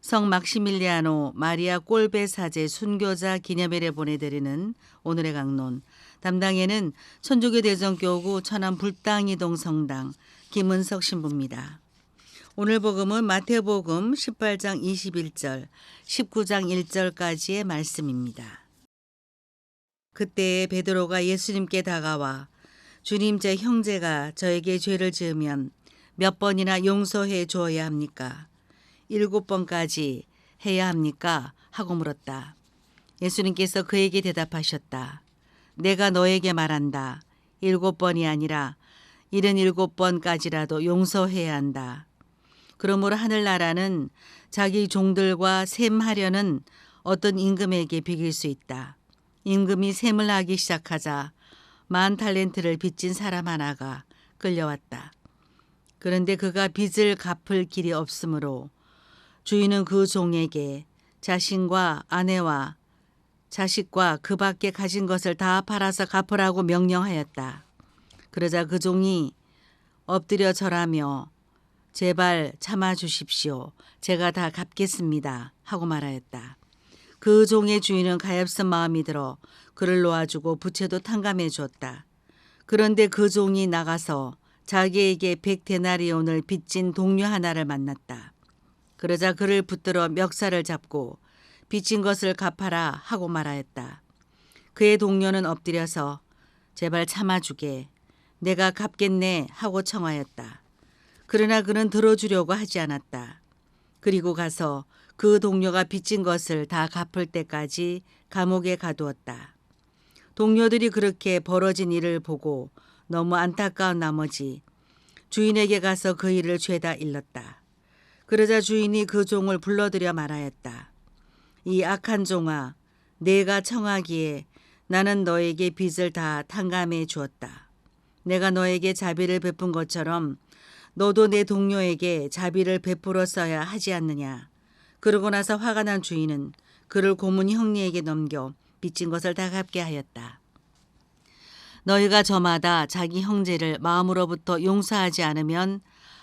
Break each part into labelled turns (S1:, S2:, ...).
S1: 성 막시밀리아노 마리아 꼴베 사제 순교자 기념일에 보내드리는 오늘의 강론. 담당에는 천주교 대전교구 천안 불당이동 성당 김은석 신부입니다. 오늘 복음은 마태복음 18장 21절, 19장 1절까지의 말씀입니다. 그때에 베드로가 예수님께 다가와 주님, 제 형제가 저에게 죄를 지으면 몇 번이나 용서해 주어야 합니까? 7번까지 해야 합니까? 하고 물었다. 예수님께서 그에게 대답하셨다. 내가 너에게 말한다. 7번이 아니라 77번까지라도 용서해야 한다. 그러므로 하늘나라는 자기 종들과 셈하려는 어떤 임금에게 비길 수 있다. 임금이 셈을 하기 시작하자 10,000달란트를 빚진 사람 하나가 끌려왔다. 그런데 그가 빚을 갚을 길이 없으므로 주인은 그 종에게 자신과 아내와 자식과 그 밖에 가진 것을 다 팔아서 갚으라고 명령하였다. 그러자 그 종이 엎드려 절하며 제발 참아 주십시오. 제가 다 갚겠습니다. 하고 말하였다. 그 종의 주인은 가엾은 마음이 들어 그를 놓아주고 부채도 탕감해 주었다. 그런데 그 종이 나가서 자기에게 100데나리온을 빚진 동료 하나를 만났다. 그러자 그를 붙들어 멱살을 잡고 빚진 것을 갚아라 하고 말하였다. 그의 동료는 엎드려서 제발 참아주게, 내가 갚겠네 하고 청하였다. 그러나 그는 들어주려고 하지 않았다. 그리고 가서 그 동료가 빚진 것을 다 갚을 때까지 감옥에 가두었다. 동료들이 그렇게 벌어진 일을 보고 너무 안타까운 나머지 주인에게 가서 그 일을 죄다 일렀다. 그러자 주인이 그 종을 불러들여 말하였다. 이 악한 종아, 내가 청하기에 나는 너에게 빚을 다 탕감해 주었다. 내가 너에게 자비를 베푼 것처럼 너도 내 동료에게 자비를 베풀었어야 하지 않느냐. 그러고 나서 화가 난 주인은 그를 고문 형리에게 넘겨 빚진 것을 다 갚게 하였다. 너희가 저마다 자기 형제를 마음으로부터 용서하지 않으면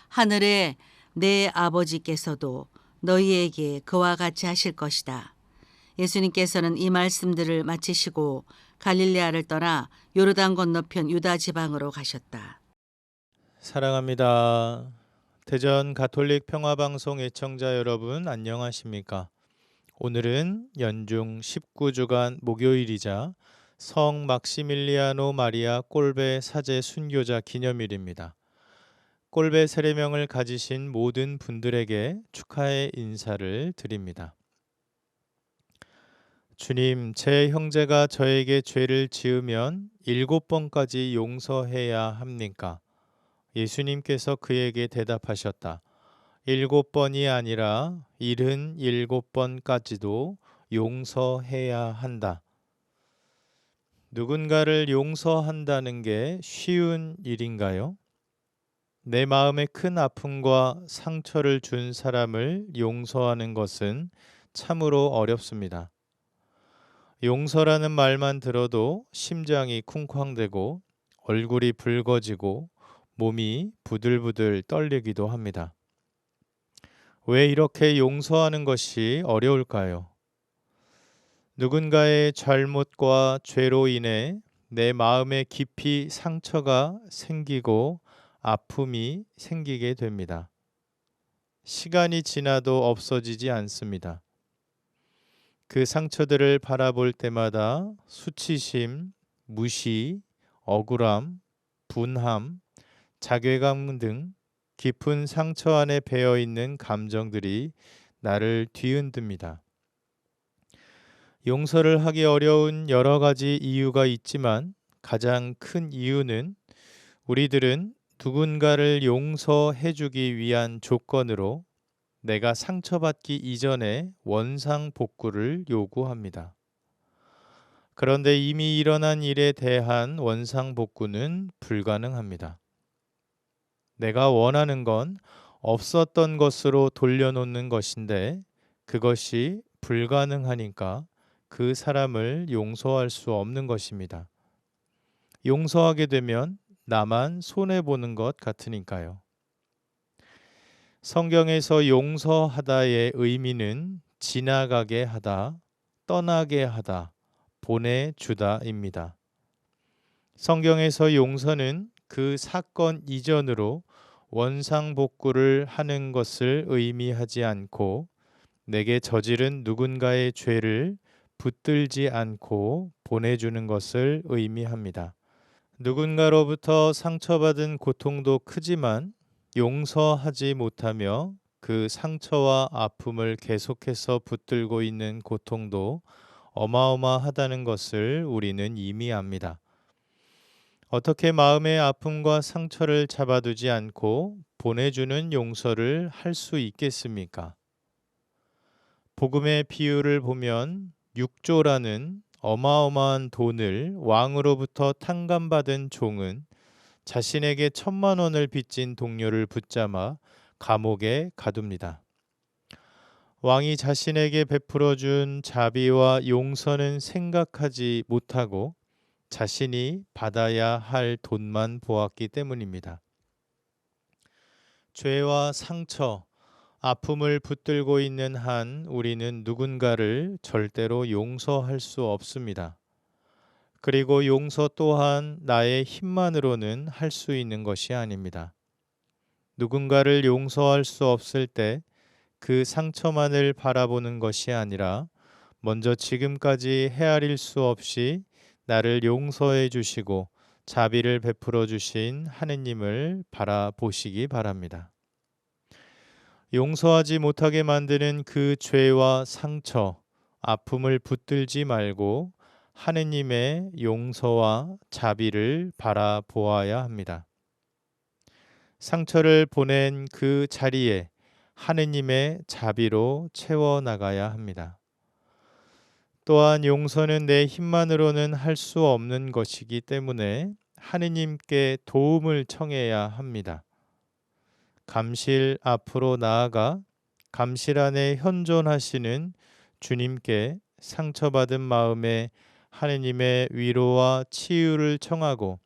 S1: 하늘에 내 아버지께서도 너희에게 그와 같이 하실 것이다. 예수님께서는 이 말씀들을 마치시고 갈릴레아를 떠나 요르단 건너편 유다 지방으로 가셨다.
S2: 사랑합니다. 대전 가톨릭 평화방송 애청자 여러분 안녕하십니까? 오늘은 연중 19주간 목요일이자 성 막시밀리아노 마리아 꼴베 사제 순교자 기념일입니다. 꼴베 세례명을 가지신 모든 분들에게 축하의 인사를 드립니다. 주님, 제 형제가 저에게 죄를 지으면 7번까지 용서해야 합니까? 예수님께서 그에게 대답하셨다. 7번이 아니라 77번까지도 용서해야 한다. 누군가를 용서한다는 게 쉬운 일인가요? 내 마음에 큰 아픔과 상처를 준 사람을 용서하는 것은 참으로 어렵습니다. 용서라는 말만 들어도 심장이 쿵쾅대고 얼굴이 붉어지고 몸이 부들부들 떨리기도 합니다. 왜 이렇게 용서하는 것이 어려울까요? 누군가의 잘못과 죄로 인해 내 마음에 깊이 상처가 생기고 아픔이 생기게 됩니다. 시간이 지나도 없어지지 않습니다. 그 상처들을 바라볼 때마다 수치심, 무시, 억울함, 분함, 자괴감 등 깊은 상처 안에 배어 있는 감정들이 나를 뒤흔듭니다. 용서를 하기 어려운 여러 가지 이유가 있지만 가장 큰 이유는 우리들은 누군가를 용서해 주기 위한 조건으로 내가 상처받기 이전에 원상 복구를 요구합니다. 그런데 이미 일어난 일에 대한 원상 복구는 불가능합니다. 내가 원하는 건 없었던 것으로 돌려놓는 것인데 그것이 불가능하니까 그 사람을 용서할 수 없는 것입니다. 용서하게 되면 나만 손해보는 것 같으니까요. 성경에서 용서하다의 의미는 지나가게 하다, 떠나게 하다, 보내주다입니다. 성경에서 용서는 그 사건 이전으로 원상복구를 하는 것을 의미하지 않고 내게 저지른 누군가의 죄를 붙들지 않고 보내주는 것을 의미합니다. 누군가로부터 상처받은 고통도 크지만 용서하지 못하며 그 상처와 아픔을 계속해서 붙들고 있는 고통도 어마어마하다는 것을 우리는 이미 압니다. 어떻게 마음의 아픔과 상처를 잡아두지 않고 보내주는 용서를 할 수 있겠습니까? 복음의 비유를 보면 6조라는 어마어마한 돈을 왕으로부터 탕감받은 종은 자신에게 1,000,000원을 빚진 동료를 붙잡아 감옥에 가둡니다. 왕이 자신에게 베풀어 준 자비와 용서는 생각하지 못하고 자신이 받아야 할 돈만 보았기 때문입니다. 죄와 상처, 아픔을 붙들고 있는 한 우리는 누군가를 절대로 용서할 수 없습니다. 그리고 용서 또한 나의 힘만으로는 할 수 있는 것이 아닙니다. 누군가를 용서할 수 없을 때 그 상처만을 바라보는 것이 아니라 먼저 지금까지 헤아릴 수 없이 나를 용서해 주시고 자비를 베풀어 주신 하느님을 바라보시기 바랍니다. 용서하지 못하게 만드는 그 죄와 상처, 아픔을 붙들지 말고 하느님의 용서와 자비를 바라보아야 합니다. 상처를 보낸 그 자리에 하느님의 자비로 채워나가야 합니다. 또한 용서는 내 힘만으로는 할 수 없는 것이기 때문에 하느님께 도움을 청해야 합니다. 감실 앞으로 나아가 감실 안에 현존하시는 주님께 상처받은 마음에 하느님의 위로와 치유를 청하고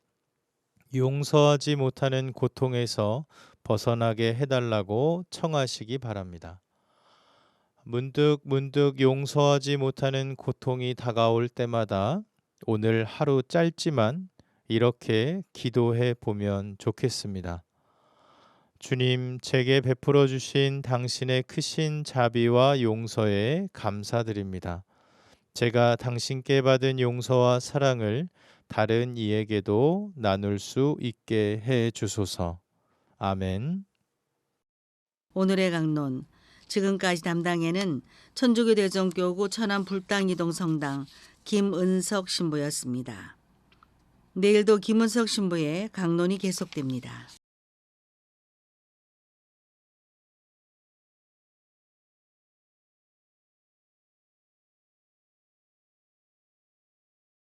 S2: 용서하지 못하는 고통에서 벗어나게 해달라고 청하시기 바랍니다. 문득 용서하지 못하는 고통이 다가올 때마다 오늘 하루 짧지만 이렇게 기도해 보면 좋겠습니다. 주님, 제게 베풀어 주신 당신의 크신 자비와 용서에 감사드립니다. 제가 당신께 받은 용서와 사랑을 다른 이에게도 나눌 수 있게 해 주소서. 아멘.
S1: 오늘의 강론. 지금까지 담당에는 천주교 대전교구 천안 불당이동 성당 김은석 신부였습니다. 내일도 김은석 신부의 강론이 계속됩니다.